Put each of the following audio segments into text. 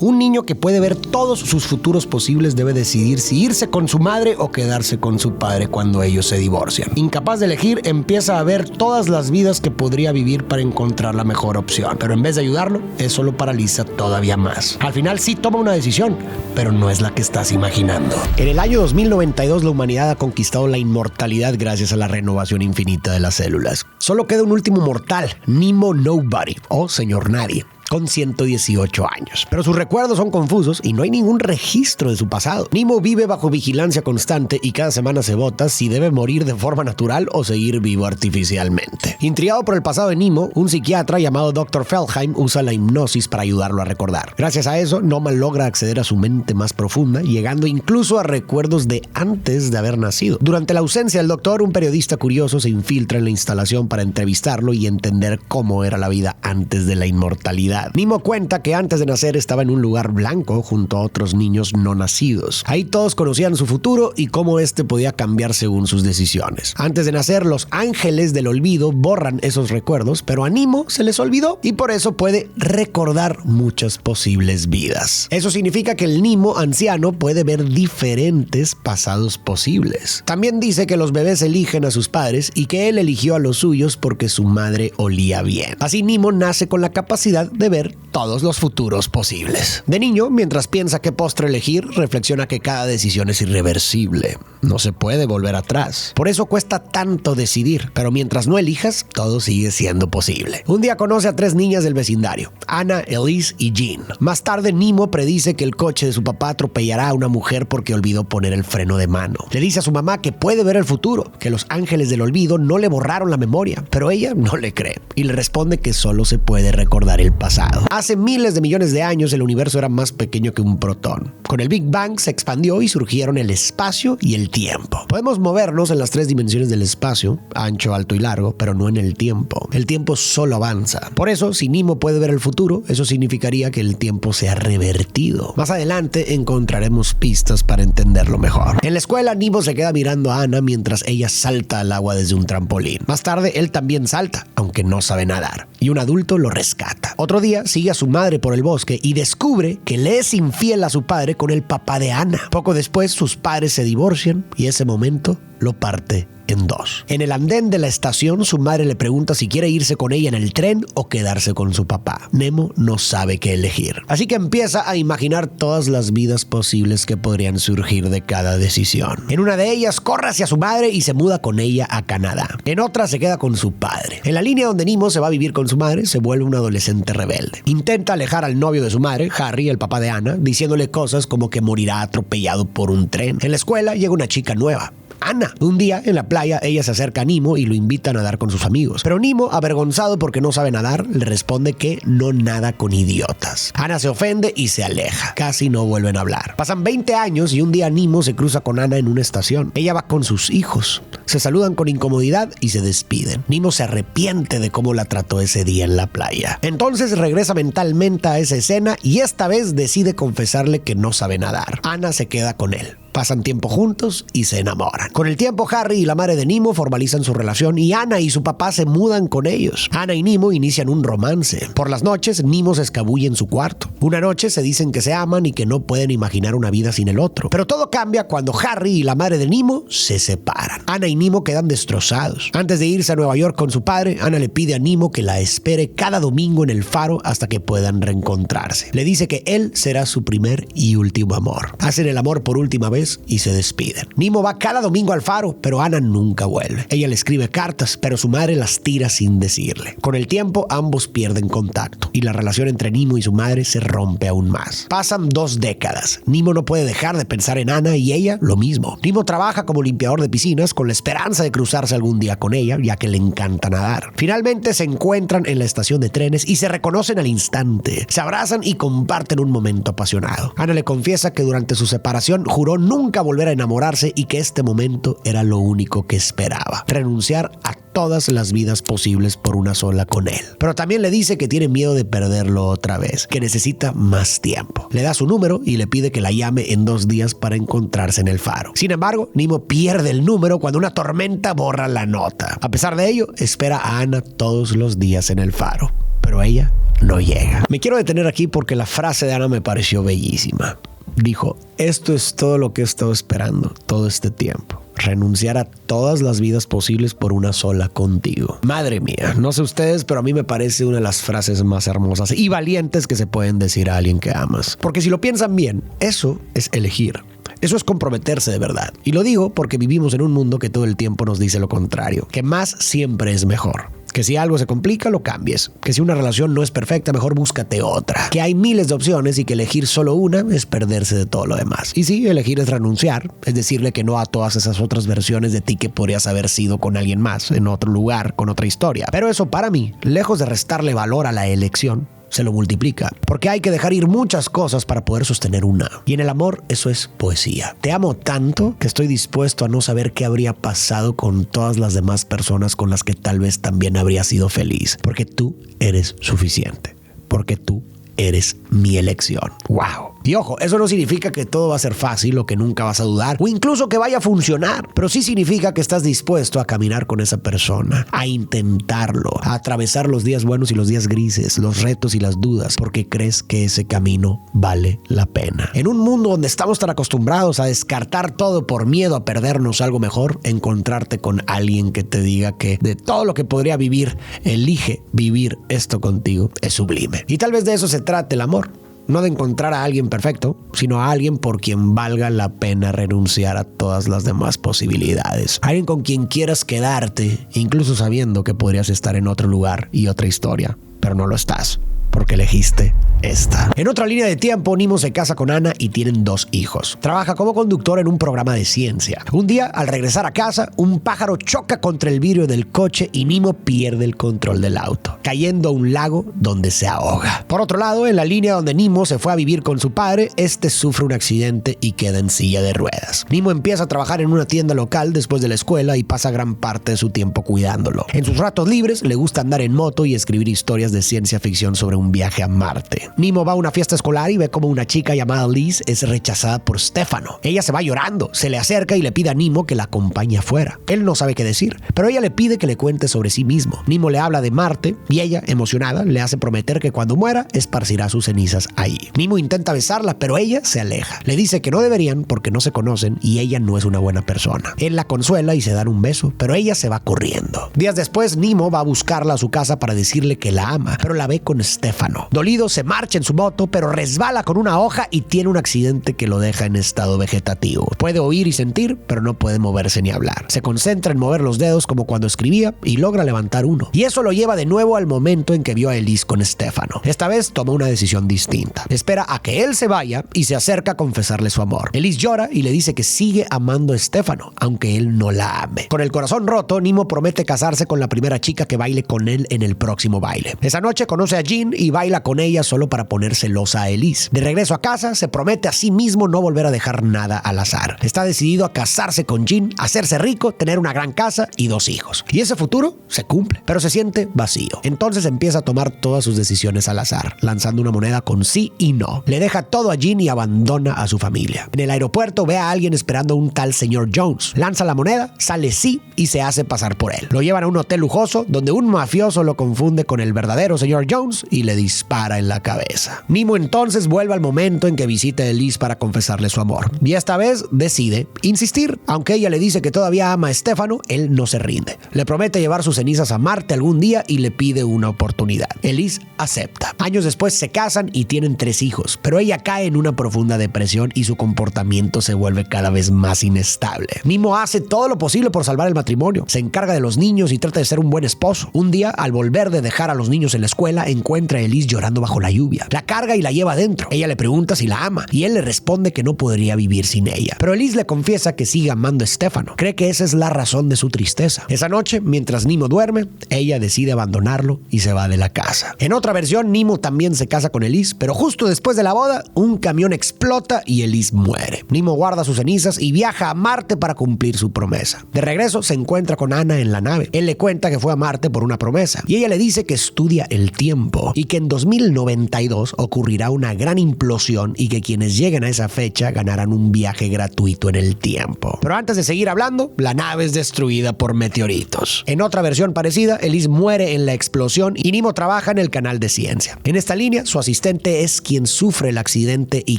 Un niño que puede ver todos sus futuros posibles debe decidir si irse con su madre o quedarse con su padre cuando ellos se divorcian. Incapaz de elegir, empieza a ver todas las vidas que podría vivir para encontrar la mejor opción. Pero en vez de ayudarlo, eso lo paraliza todavía más. Al final sí toma una decisión, pero no es la que estás imaginando. En el año 2092, la humanidad ha conquistado la inmortalidad gracias a la renovación infinita de las células. Solo queda un último mortal, Nemo Nobody, o Señor Nadie, con 118 años. Pero sus recuerdos son confusos y no hay ningún registro de su pasado. Nemo vive bajo vigilancia constante y cada semana se vota si debe morir de forma natural o seguir vivo artificialmente. Intrigado por el pasado de Nemo, un psiquiatra llamado Dr. Feldheim usa la hipnosis para ayudarlo a recordar. Gracias a eso, Norman logra acceder a su mente más profunda, llegando incluso a recuerdos de antes de haber nacido. Durante la ausencia del doctor, un periodista curioso se infiltra en la instalación para entrevistarlo y entender cómo era la vida antes de la inmortalidad. Nemo cuenta que antes de nacer estaba en un lugar blanco junto a otros niños no nacidos. Ahí todos conocían su futuro y cómo este podía cambiar según sus decisiones. Antes de nacer, los ángeles del olvido borran esos recuerdos, pero a Nemo se les olvidó y por eso puede recordar muchas posibles vidas. Eso significa que el Nemo anciano puede ver diferentes pasados posibles. También dice que los bebés eligen a sus padres y que él eligió a los suyos porque su madre olía bien. Así Nemo nace con la capacidad de ver todos los futuros posibles. De niño, mientras piensa qué postre elegir, reflexiona que cada decisión es irreversible. No se puede volver atrás. Por eso cuesta tanto decidir, pero mientras no elijas, todo sigue siendo posible. Un día conoce a 3 niñas del vecindario, Anna, Elise y Jean. Más tarde, Nemo predice que el coche de su papá atropellará a una mujer porque olvidó poner el freno de mano. Le dice a su mamá que puede ver el futuro, que los ángeles del olvido no le borraron la memoria, pero ella no le cree y le responde que solo se puede recordar el pasado. Hace miles de millones de años el universo era más pequeño que un protón. Con el Big Bang se expandió y surgieron el espacio y el tiempo. Podemos movernos en las 3 dimensiones del espacio, ancho, alto y largo, pero no en el tiempo. El tiempo solo avanza. Por eso, si Nemo puede ver el futuro, eso significaría que el tiempo se ha revertido. Más adelante encontraremos pistas para entenderlo mejor. En la escuela, Nemo se queda mirando a Anna mientras ella salta al agua desde un trampolín. Más tarde, él también salta, aunque no sabe nadar, y un adulto lo rescata. Otro día, sigue a su madre por el bosque y descubre que le es infiel a su padre con el papá de Anna. Poco después, sus padres se divorcian y ese momento lo parte en 2. En el andén de la estación, su madre le pregunta si quiere irse con ella en el tren o quedarse con su papá. Nemo no sabe qué elegir. Así que empieza a imaginar todas las vidas posibles que podrían surgir de cada decisión. En una de ellas, corre hacia su madre y se muda con ella a Canadá. En otra, se queda con su padre. En la línea donde Nemo se va a vivir con su madre, se vuelve un adolescente rebelde. Intenta alejar al novio de su madre, Harry, el papá de Anna, diciéndole cosas como que morirá atropellado por un tren. En la escuela llega una chica nueva, Anna. Un día, en la playa, ella se acerca a Nemo y lo invita a nadar con sus amigos. Pero Nemo, avergonzado porque no sabe nadar, le responde que no nada con idiotas. Anna se ofende y se aleja. Casi no vuelven a hablar. Pasan 20 años y un día Nemo se cruza con Anna en una estación. Ella va con sus hijos. Se saludan con incomodidad y se despiden. Nemo se arrepiente de cómo la trató ese día en la playa. Entonces regresa mentalmente a esa escena y esta vez decide confesarle que no sabe nadar. Anna se queda con él. Pasan tiempo juntos y se enamoran. Con el tiempo, Harry y la madre de Nemo formalizan su relación y Anna y su papá se mudan con ellos. Anna y Nemo inician un romance. Por las noches, Nemo se escabulle en su cuarto. Una noche se dicen que se aman y que no pueden imaginar una vida sin el otro. Pero todo cambia cuando Harry y la madre de Nemo se separan. Anna y Nemo quedan destrozados. Antes de irse a Nueva York con su padre, Anna le pide a Nemo que la espere cada domingo en el faro hasta que puedan reencontrarse. Le dice que él será su primer y último amor. Hacen el amor por última vez y se despiden. Nemo va cada domingo al faro, pero Anna nunca vuelve. Ella le escribe cartas, pero su madre las tira sin decirle. Con el tiempo, ambos pierden contacto y la relación entre Nemo y su madre se rompe aún más. Pasan 2 décadas. Nemo no puede dejar de pensar en Anna y ella lo mismo. Nemo trabaja como limpiador de piscinas con la esperanza de cruzarse algún día con ella, ya que le encanta nadar. Finalmente se encuentran en la estación de trenes y se reconocen al instante. Se abrazan y comparten un momento apasionado. Anna le confiesa que durante su separación juró nunca volver a enamorarse y que este momento era lo único que esperaba. Renunciar a todas las vidas posibles por una sola con él. Pero también le dice que tiene miedo de perderlo otra vez, que necesita más tiempo. Le da su número y le pide que la llame en 2 días para encontrarse en el faro. Sin embargo, Nemo pierde el número cuando una tormenta borra la nota. A pesar de ello, espera a Anna todos los días en el faro, pero ella no llega. Me quiero detener aquí porque la frase de Ana me pareció bellísima. Dijo, esto es todo lo que he estado esperando todo este tiempo. Renunciar a todas las vidas posibles por una sola contigo. Madre mía, no sé ustedes, pero a mí me parece una de las frases más hermosas y valientes que se pueden decir a alguien que amas. Porque si lo piensan bien, eso es elegir. Eso es comprometerse de verdad. Y lo digo porque vivimos en un mundo que todo el tiempo nos dice lo contrario, que más siempre es mejor. Que si algo se complica, lo cambies. Que si una relación no es perfecta, mejor búscate otra. Que hay miles de opciones y que elegir solo una es perderse de todo lo demás. Y sí, elegir es renunciar, es decirle que no a todas esas otras versiones de ti que podrías haber sido con alguien más, en otro lugar, con otra historia. Pero eso para mí, lejos de restarle valor a la elección, se lo multiplica, porque hay que dejar ir muchas cosas para poder sostener una. Y en el amor eso es poesía. Te amo tanto que estoy dispuesto a no saber qué habría pasado con todas las demás personas con las que tal vez también habría sido feliz, porque tú eres suficiente, porque tú eres mi elección. ¡Wow! Y ojo, eso no significa que todo va a ser fácil o que nunca vas a dudar o incluso que vaya a funcionar, pero sí significa que estás dispuesto a caminar con esa persona, a intentarlo, a atravesar los días buenos y los días grises, los retos y las dudas, porque crees que ese camino vale la pena. En un mundo donde estamos tan acostumbrados a descartar todo por miedo a perdernos algo mejor, encontrarte con alguien que te diga que de todo lo que podría vivir, elige vivir esto contigo, es sublime. Y tal vez de eso se trate el amor. No de encontrar a alguien perfecto, sino a alguien por quien valga la pena renunciar a todas las demás posibilidades. Alguien con quien quieras quedarte, incluso sabiendo que podrías estar en otro lugar y otra historia, pero no lo estás, porque elegiste esta. En otra línea de tiempo, Nimo se casa con Ana y tienen 2 hijos. Trabaja como conductor en un programa de ciencia. Un día, al regresar a casa, un pájaro choca contra el vidrio del coche y Nimo pierde el control del auto, cayendo a un lago donde se ahoga. Por otro lado, en la línea donde Nimo se fue a vivir con su padre, este sufre un accidente y queda en silla de ruedas. Nimo empieza a trabajar en una tienda local después de la escuela y pasa gran parte de su tiempo cuidándolo. En sus ratos libres, le gusta andar en moto y escribir historias de ciencia ficción sobre un viaje a Marte. Nimo va a una fiesta escolar y ve como una chica llamada Liz es rechazada por Stefano. Ella se va llorando, se le acerca y le pide a Nimo que la acompañe afuera. Él no sabe qué decir, pero ella le pide que le cuente sobre sí mismo. Nimo le habla de Marte y ella, emocionada, le hace prometer que cuando muera esparcirá sus cenizas ahí. Nimo intenta besarla, pero ella se aleja. Le dice que no deberían porque no se conocen y ella no es una buena persona. Él la consuela y se dan un beso, pero ella se va corriendo. Días después, Nimo va a buscarla a su casa para decirle que la ama, pero la ve con Stefano. Dolido, se marcha en su moto, pero resbala con una hoja y tiene un accidente que lo deja en estado vegetativo. Puede oír y sentir, pero no puede moverse ni hablar. Se concentra en mover los dedos como cuando escribía y logra levantar uno. Y eso lo lleva de nuevo al momento en que vio a Elise con Stefano. Esta vez toma una decisión distinta. Espera a que él se vaya y se acerca a confesarle su amor. Elise llora y le dice que sigue amando a Stefano, aunque él no la ame. Con el corazón roto, Nimo promete casarse con la primera chica que baile con él en el próximo baile. Esa noche conoce a Jean y baila con ella solo para poner celosa a Elise. De regreso a casa, se promete a sí mismo no volver a dejar nada al azar. Está decidido a casarse con Jean, hacerse rico, tener una gran casa y 2 hijos. Y ese futuro se cumple, pero se siente vacío. Entonces empieza a tomar todas sus decisiones al azar, lanzando una moneda con sí y no. Le deja todo a Jean y abandona a su familia. En el aeropuerto ve a alguien esperando a un tal señor Jones. Lanza la moneda, sale sí y se hace pasar por él. Lo llevan a un hotel lujoso donde un mafioso lo confunde con el verdadero señor Jones y le dispara en la cabeza. Nimo entonces vuelve al momento en que visita a Elise para confesarle su amor. Y esta vez decide insistir. Aunque ella le dice que todavía ama a Stefano, él no se rinde. Le promete llevar sus cenizas a Marte algún día y le pide una oportunidad. Elise acepta. Años después se casan y tienen 3 hijos, pero ella cae en una profunda depresión y su comportamiento se vuelve cada vez más inestable. Nimo hace todo lo posible por salvar el matrimonio. Se encarga de los niños y trata de ser un buen esposo. Un día, al volver de dejar a los niños en la escuela, encuentra a Elise llorando bajo la lluvia. La carga y la lleva adentro. Ella le pregunta si la ama y él le responde que no podría vivir sin ella. Pero Elise le confiesa que sigue amando a Stefano. Cree que esa es la razón de su tristeza. Esa noche, mientras Nimo duerme, ella decide abandonarlo y se va de la casa. En otra versión, Nimo también se casa con Elise, pero justo después de la boda, un camión explota y Elise muere. Nimo guarda sus cenizas y viaja a Marte para cumplir su promesa. De regreso, se encuentra con Ana en la nave. Él le cuenta que fue a Marte por una promesa y ella le dice que estudia el tiempo y que en 2092 ocurrirá una gran implosión y que quienes lleguen a esa fecha ganarán un viaje gratuito en el tiempo. Pero antes de seguir hablando, la nave es destruida por meteoritos. En otra versión parecida, Elise muere en la explosión y Nemo trabaja en el canal de ciencia. En esta línea, su asistente es quien sufre el accidente y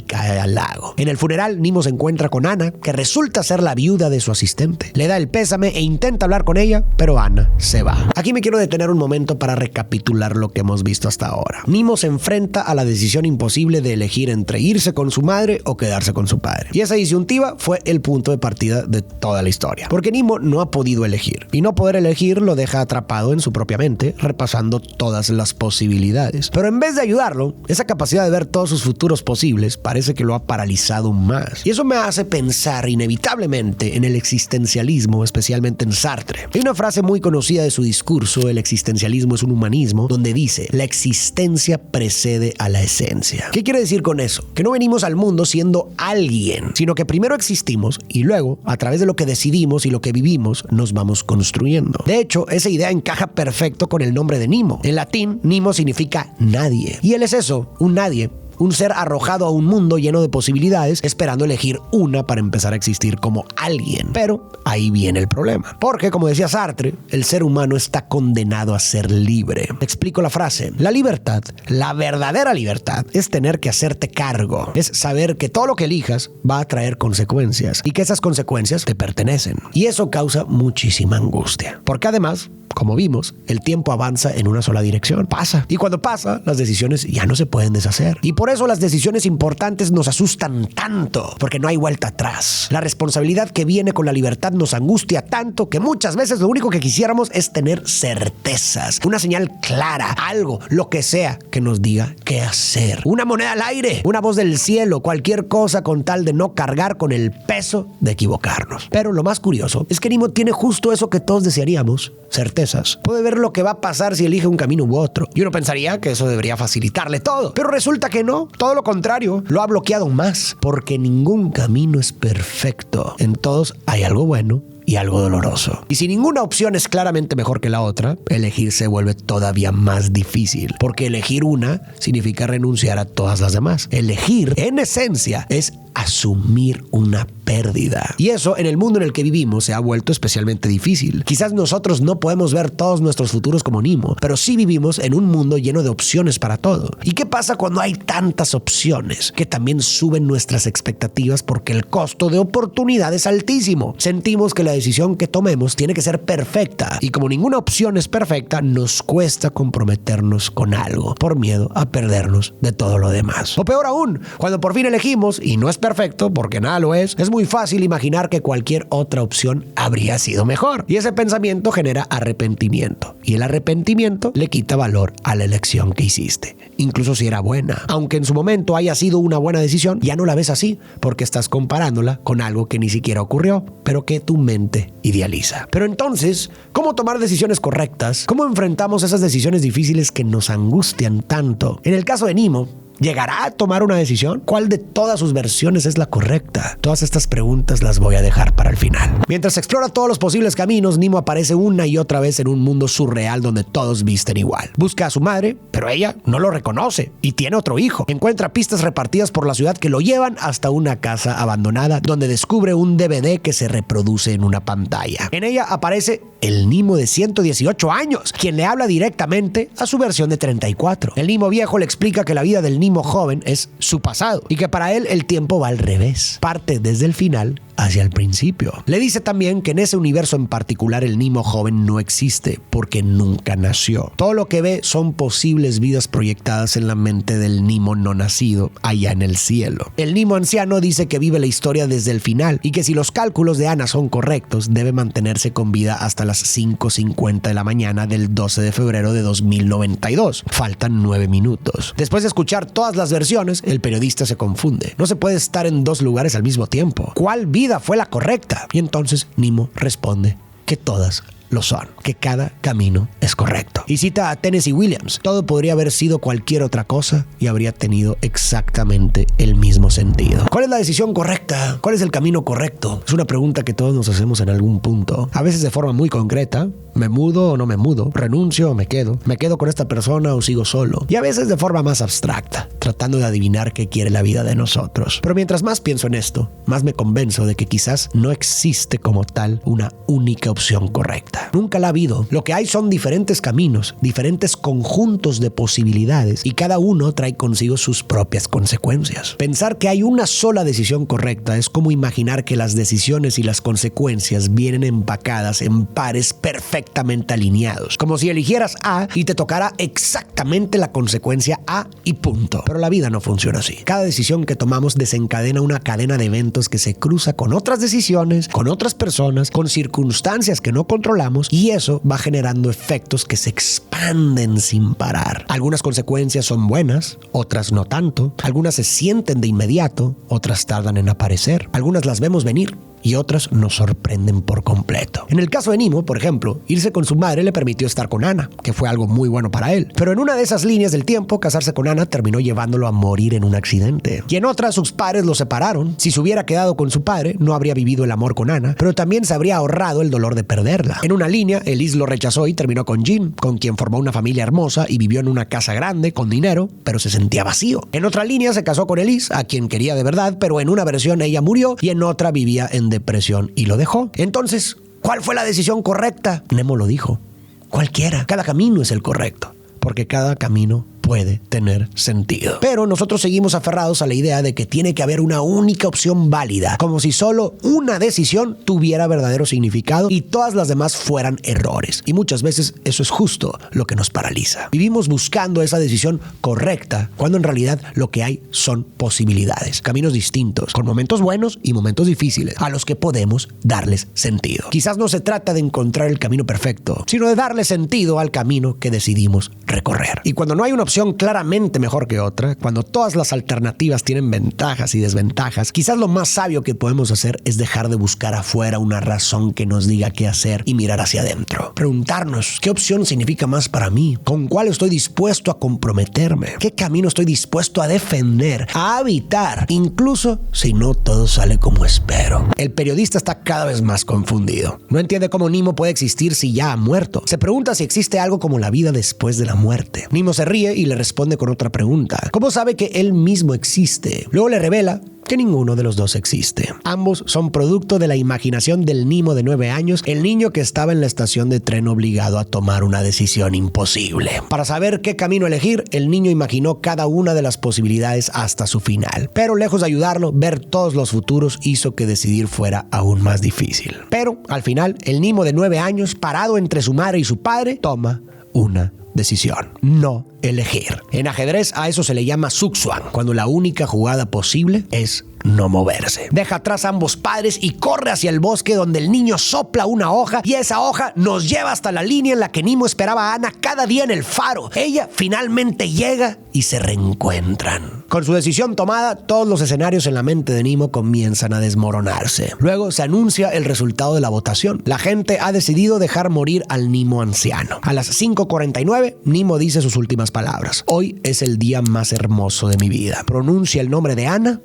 cae al lago. En el funeral, Nemo se encuentra con Anna, que resulta ser la viuda de su asistente. Le da el pésame e intenta hablar con ella, pero Anna se va. Aquí me quiero detener un momento para recapitular lo que hemos visto hasta ahora. Nemo se enfrenta a la decisión imposible de elegir entre irse con su madre o quedarse con su padre. Y esa disyuntiva fue el punto de partida de toda la historia. Porque Nemo no ha podido elegir. Y no poder elegir lo deja atrapado en su propia mente, repasando todas las posibilidades. Pero en vez de ayudarlo, esa capacidad de ver todos sus futuros posibles parece que lo ha paralizado más. Y eso me hace pensar inevitablemente en el existencialismo, especialmente en Sartre. Hay una frase muy conocida de su discurso, el existencialismo es un humanismo, donde dice, la existencia precede a la esencia. ¿Qué quiere decir con eso? Que no venimos al mundo siendo alguien, sino que primero existimos y luego, a través de lo que decidimos y lo que vivimos, nos vamos construyendo. De hecho, esa idea encaja perfecto con el nombre de Nemo. En latín, Nemo significa nadie. Y él es eso, un nadie. Un ser arrojado a un mundo lleno de posibilidades, esperando elegir una para empezar a existir como alguien. Pero ahí viene el problema. Porque, como decía Sartre, el ser humano está condenado a ser libre. Te explico la frase. La libertad, la verdadera libertad, es tener que hacerte cargo. Es saber que todo lo que elijas va a traer consecuencias y que esas consecuencias te pertenecen. Y eso causa muchísima angustia. Porque además, como vimos, el tiempo avanza en una sola dirección. Pasa. Y cuando pasa, las decisiones ya no se pueden deshacer. Y por eso las decisiones importantes nos asustan tanto, porque no hay vuelta atrás. La responsabilidad que viene con la libertad nos angustia tanto que muchas veces lo único que quisiéramos es tener certezas. Una señal clara, algo, lo que sea, que nos diga qué hacer. Una moneda al aire, una voz del cielo, cualquier cosa con tal de no cargar con el peso de equivocarnos. Pero lo más curioso es que Nemo tiene justo eso que todos desearíamos, certezas. Puede ver lo que va a pasar si elige un camino u otro. Y uno pensaría que eso debería facilitarle todo. Pero resulta que no. Todo lo contrario. Lo ha bloqueado más. Porque ningún camino es perfecto. En todos hay algo bueno y algo doloroso. Y si ninguna opción es claramente mejor que la otra, elegir se vuelve todavía más difícil. Porque elegir una significa renunciar a todas las demás. Elegir, en esencia, es asumir una pérdida. Y eso, en el mundo en el que vivimos, se ha vuelto especialmente difícil. Quizás nosotros no podemos ver todos nuestros futuros como Nemo, pero sí vivimos en un mundo lleno de opciones para todo. ¿Y qué pasa cuando hay tantas opciones? Que también suben nuestras expectativas porque el costo de oportunidad es altísimo. Sentimos que la decisión que tomemos tiene que ser perfecta. Y como ninguna opción es perfecta, nos cuesta comprometernos con algo por miedo a perdernos de todo lo demás. O peor aún, cuando por fin elegimos y no es perfecto, porque nada lo es muy fácil imaginar que cualquier otra opción habría sido mejor. Y ese pensamiento genera arrepentimiento. Y el arrepentimiento le quita valor a la elección que hiciste, incluso si era buena. Aunque en su momento haya sido una buena decisión, ya no la ves así, porque estás comparándola con algo que ni siquiera ocurrió, pero que tu mente idealiza. Pero entonces, ¿cómo tomar decisiones correctas? ¿Cómo enfrentamos esas decisiones difíciles que nos angustian tanto? En el caso de Nemo, ¿llegará a tomar una decisión? ¿Cuál de todas sus versiones es la correcta? Todas estas preguntas las voy a dejar para el final. Mientras explora todos los posibles caminos, Nemo aparece una y otra vez en un mundo surreal donde todos visten igual. Busca a su madre, pero ella no lo reconoce y tiene otro hijo. Encuentra pistas repartidas por la ciudad que lo llevan hasta una casa abandonada donde descubre un DVD que se reproduce en una pantalla. En ella aparece el Nemo de 118 años, quien le habla directamente a su versión de 34. El Nemo viejo le explica que la vida del Nemo joven es su pasado y que para él el tiempo va al revés, parte desde el final hacia el principio. Le dice también que en ese universo en particular el Nemo joven no existe porque nunca nació. Todo lo que ve son posibles vidas proyectadas en la mente del Nemo no nacido allá en el cielo. El Nemo anciano dice que vive la historia desde el final y que si los cálculos de Anna son correctos, debe mantenerse con vida hasta las 5:50 de la mañana del 12 de febrero de 2092. Faltan 9 minutos. Después de escuchar todas las versiones, el periodista se confunde. No se puede estar en dos lugares al mismo tiempo. ¿Cuál vida fue la correcta? Y entonces Nemo responde que todas lo son, que cada camino es correcto. Y cita a Tennessee Williams: todo podría haber sido cualquier otra cosa y habría tenido exactamente el mismo sentido. ¿Cuál es la decisión correcta? ¿Cuál es el camino correcto? Es una pregunta que todos nos hacemos en algún punto, a veces de forma muy concreta: ¿me mudo o no me mudo? ¿Renuncio o me quedo? ¿Me quedo con esta persona o sigo solo? Y a veces de forma más abstracta, tratando de adivinar qué quiere la vida de nosotros. Pero mientras más pienso en esto, más me convenzo de que quizás no existe como tal una única opción correcta. Nunca la ha habido. Lo que hay son diferentes caminos, diferentes conjuntos de posibilidades, y cada uno trae consigo sus propias consecuencias. Pensar que hay una sola decisión correcta es como imaginar que las decisiones y las consecuencias vienen empacadas en pares perfectamente alineados, como si eligieras A y te tocara exactamente la consecuencia A y punto. Pero la vida no funciona así. Cada decisión que tomamos desencadena una cadena de eventos que se cruza con otras decisiones, con otras personas, con circunstancias que no controlamos, y eso va generando efectos que se expanden sin parar. Algunas consecuencias son buenas, otras no tanto. Algunas se sienten de inmediato, otras tardan en aparecer. Algunas las vemos venir y otras nos sorprenden por completo. En el caso de Nemo, por ejemplo, irse con su madre le permitió estar con Anna, que fue algo muy bueno para él. Pero en una de esas líneas del tiempo, casarse con Anna terminó llevándolo a morir en un accidente. Y en otra, sus padres lo separaron. Si se hubiera quedado con su padre, no habría vivido el amor con Anna, pero también se habría ahorrado el dolor de perderla. En una línea, Elise lo rechazó y terminó con Jim, con quien formó una familia hermosa y vivió en una casa grande, con dinero, pero se sentía vacío. En otra línea, se casó con Elise, a quien quería de verdad, pero en una versión ella murió y en otra vivía en depresión y lo dejó. Entonces, ¿cuál fue la decisión correcta? Nemo lo dijo: cualquiera. Cada camino es el correcto, porque cada camino puede tener sentido. Pero nosotros seguimos aferrados a la idea de que tiene que haber una única opción válida, como si solo una decisión tuviera verdadero significado y todas las demás fueran errores. Y muchas veces eso es justo lo que nos paraliza. Vivimos buscando esa decisión correcta, cuando en realidad lo que hay son posibilidades, caminos distintos, con momentos buenos y momentos difíciles, a los que podemos darles sentido. Quizás no se trata de encontrar el camino perfecto, sino de darle sentido al camino que decidimos recorrer. Y cuando no hay una opción claramente mejor que otra, cuando todas las alternativas tienen ventajas y desventajas, quizás lo más sabio que podemos hacer es dejar de buscar afuera una razón que nos diga qué hacer y mirar hacia adentro. Preguntarnos: ¿qué opción significa más para mí? ¿Con cuál estoy dispuesto a comprometerme? ¿Qué camino estoy dispuesto a defender, a habitar, incluso si no todo sale como espero? El periodista está cada vez más confundido. No entiende cómo Nemo puede existir si ya ha muerto. Se pregunta si existe algo como la vida después de la muerte. Nemo se ríe y le responde con otra pregunta: ¿cómo sabe que él mismo existe? Luego le revela que ninguno de los dos existe. Ambos son producto de la imaginación del Nemo de 9 años, el niño que estaba en la estación de tren obligado a tomar una decisión imposible. Para saber qué camino elegir, el niño imaginó cada una de las posibilidades hasta su final. Pero lejos de ayudarlo, ver todos los futuros hizo que decidir fuera aún más difícil. Pero al final, el Nemo de 9 años, parado entre su madre y su padre, toma una decisión: no elegir. En ajedrez a eso se le llama zugzwang, cuando la única jugada posible es no moverse. Deja atrás a ambos padres y corre hacia el bosque, donde el niño sopla una hoja y esa hoja nos lleva hasta la línea en la que Nemo esperaba a Anna cada día en el faro. Ella finalmente llega y se reencuentran. Con su decisión tomada, todos los escenarios en la mente de Nemo comienzan a desmoronarse. Luego se anuncia el resultado de la votación. La gente ha decidido dejar morir al Nemo anciano. A las 5:49, Nemo dice sus últimas palabras: hoy es el día más hermoso de mi vida. Pronuncia el nombre de Anna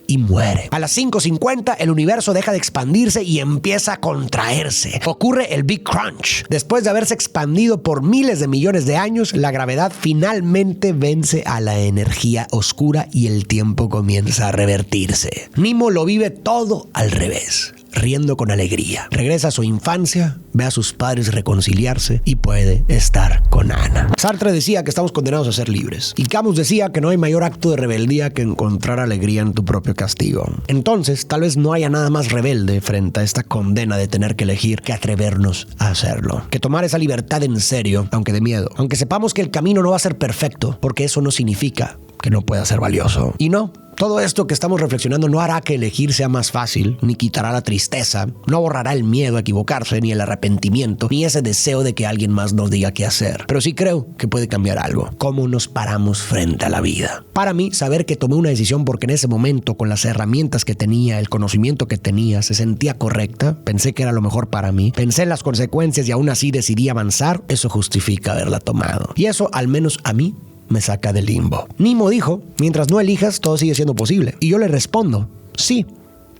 y muere. A las 5:50 el universo deja de expandirse y empieza a contraerse. Ocurre el Big Crunch. Después de haberse expandido por miles de millones de años, la gravedad finalmente vence a la energía oscura y el tiempo comienza a revertirse. Nemo lo vive todo al revés, riendo con alegría. Regresa a su infancia, ve a sus padres reconciliarse y puede estar con Anna. Sartre decía que estamos condenados a ser libres. Y Camus decía que no hay mayor acto de rebeldía que encontrar alegría en tu propio castigo. Entonces, tal vez no haya nada más rebelde frente a esta condena de tener que elegir que atrevernos a hacerlo. Que tomar esa libertad en serio, aunque de miedo. Aunque sepamos que el camino no va a ser perfecto, porque eso no significa que no pueda ser valioso. Y no, Todo esto que estamos reflexionando no hará que elegir sea más fácil, ni quitará la tristeza, no borrará el miedo a equivocarse, ni el arrepentimiento, ni ese deseo de que alguien más nos diga qué hacer. Pero sí creo que puede cambiar algo: cómo nos paramos frente a la vida. Para mí, saber que tomé una decisión porque en ese momento, con las herramientas que tenía, el conocimiento que tenía, se sentía correcta, pensé que era lo mejor para mí, pensé en las consecuencias y aún así decidí avanzar, eso justifica haberla tomado. Y eso, al menos a mí, me saca del limbo. Nimo dijo: mientras no elijas, todo sigue siendo posible. Y yo le respondo: sí,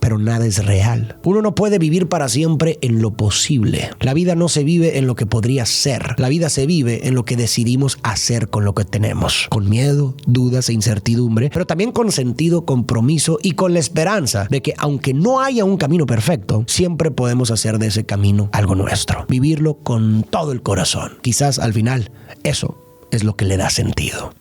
pero nada es real. Uno no puede vivir para siempre en lo posible. La vida no se vive en lo que podría ser. La vida se vive en lo que decidimos hacer con lo que tenemos. Con miedo, dudas e incertidumbre, pero también con sentido, compromiso y con la esperanza de que, aunque no haya un camino perfecto, siempre podemos hacer de ese camino algo nuestro. Vivirlo con todo el corazón. Quizás al final, eso es lo que le da sentido.